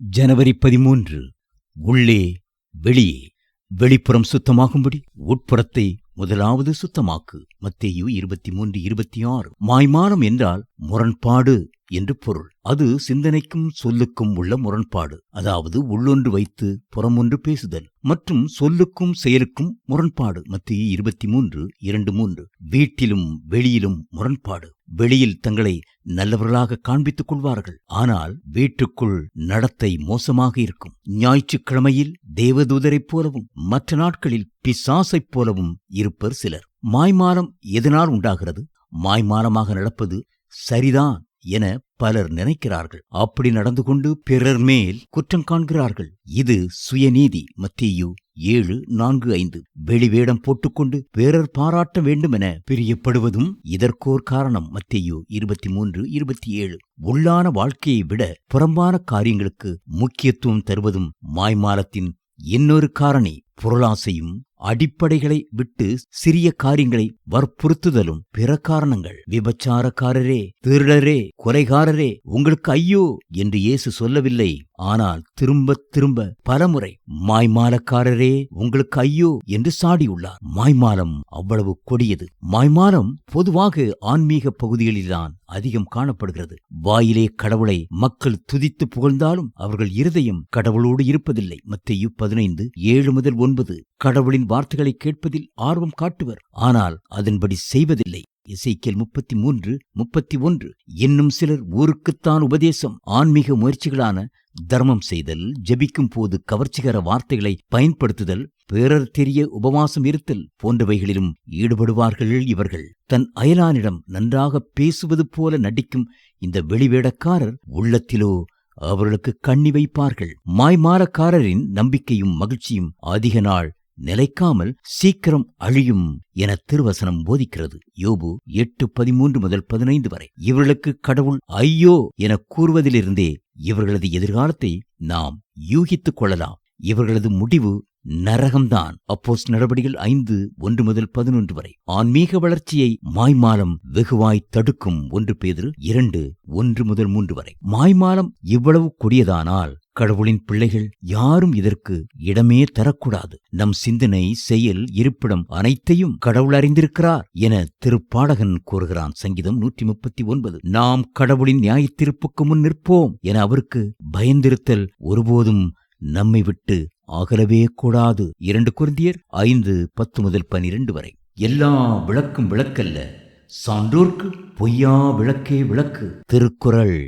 ஜனவரி 13. உள்ளே வெளியே. வெளிப்புறம் சுத்தமாகும்படி உட்புறத்தை முதலாவது சுத்தமாக்கு. மத்தேயு 23:26. மாய்மாலம் என்றால் முரண்பாடு என்று பொருள். அது சிந்தனைக்கும் சொல்லுக்கும் உள்ள முரண்பாடு. அதாவது உள்ளொன்று வைத்து புறமொன்று பேசுதல் மற்றும் சொல்லுக்கும் செயலுக்கும் முரண்பாடு. மத்தேயு 23:2-3. வீட்டிலும் வெளியிலும் முரண்பாடு. வெளியில் தங்களை நல்லவர்களாக காண்பித்துக் கொள்வார்கள், ஆனால் வீட்டுக்குள் நடத்தை மோசமாக இருக்கும். ஞாயிற்றுக்கிழமையில் தேவதூதரைப் போலவும் மற்ற நாட்களில் பிசாசைப் போலவும் இருப்பர் சிலர். மாய்மாலம் எதனால் உண்டாகிறது? மாய்மாலமாக நடப்பது சரிதான் என பலர் நினைக்கிறார்கள். அப்படி நடந்து கொண்டு பிறர் மேல் குற்றம் காண்கிறார்கள். இது சுயநீதி. மத்தேயு 7:4-5. வெளிவேடம் போட்டுக்கொண்டு பிறர் பாராட்ட வேண்டுமென பிரியப்படுவதும் இதற்கோர் காரணம். மத்தேயு 23:27. உள்ளான வாழ்க்கையை விட புறம்பான காரியங்களுக்கு முக்கியத்துவம் தருவதும் மாய்மாலத்தின் இன்னொரு காரணி. பொருளாசையும் அடிப்படைகளை விட்டு சிறிய காரியங்களை வற்புறுத்துதலும் பிற காரணங்கள். விபச்சாரக்காரரே, திருடரே, கொலைகாரரே, உங்களுக்கு ஐயோ என்று இயேசு சொல்லவில்லை. ஆனால் திரும்ப திரும்ப பலமுறை மாய்மாலக்காரரே உங்களுக்கு ஐயோ என்று சாடியுள்ளார். மாய்மாலம் அவ்வளவு கொடியது. மாய்மாலம் பொதுவாக ஆன்மீக பகுதிகளில்தான் அதிகம் காணப்படுகிறது. வாயிலே கடவுளை மக்கள் துதித்து புகழ்ந்தாலும் அவர்கள் இருதயம் கடவுளோடு இருப்பதில்லை. மத்தேயு 15:7-9. கடவுளின் வார்த்தைகளை கேட்பதில் ஆர்வம் காட்டுவர், ஆனால் அதன்படி செய்வதில்லை. எசேக்கியேல் 33:31. இன்னும் சிலர் ஊருக்குத்தான் உபதேசம், ஆன்மீக முயற்சிகளான தர்மம் செய்தல், ஜெபிக்கும் போது கவர்ச்சிகர வார்த்தைகளை பயன்படுத்துதல், பிறர் தெரிய உபவாசம் இருத்தல் போன்றவைகளிலும் ஈடுபடுவார்கள். இவர்கள் தன் அயலானிடம் நன்றாக பேசுவது போல நடிக்கும் இந்த வெளிவேடக்காரர் உள்ளத்திலோ அவர்களுக்கு கண்ணி வைப்பார்கள். மாய்மாலக்காரரின் நம்பிக்கையும் மகிழ்ச்சியும் அதிக நாள் நிலைக்காமல் சீக்கிரம் அழியும் என திருவசனம் போதிக்கிறது. யோபு 8:13-15 வரை. இவர்களுக்கு கடவுள் ஐயோ என கூறுவதிலிருந்தே இவர்களது எதிர்காலத்தை நாம் யூகித்துக் கொள்ளலாம். இவர்களது முடிவு நரகம்தான். அப்போஸ்தலர் நடவடிக்கைகள் 5:1-11 வரை. ஆன்மீக வளர்ச்சியை மாய்மாலம் வெகுவாய் தடுக்கும். 1 பேதுரு 2:1-3 வரை. மாய்மாலம் இவ்வளவு கொடியதானால் கடவுளின் பிள்ளைகள் யாரும் இதற்கு இடமே தரக்கூடாது. நம் சிந்தனை, செயல், இருப்பிடம் அனைத்தையும் கடவுள் அறிந்திருக்கிறார் என திருப்பாடகன் கூறுகிறான். சங்கீதம் 139. நாம் கடவுளின் நியாயத்தீர்ப்புக்கு முன் நிற்போம் என அவருக்கு பயந்திருத்தல் ஒருபோதும் நம்மை விட்டு ஆகலவே கூடாது. 2 கொரிந்தியர் 5:10-12 வரை. எல்லா விளக்கும் விளக்கல்ல, சான்றோர்க்கு பொய்யா விளக்கே விளக்கு. திருக்குறள்.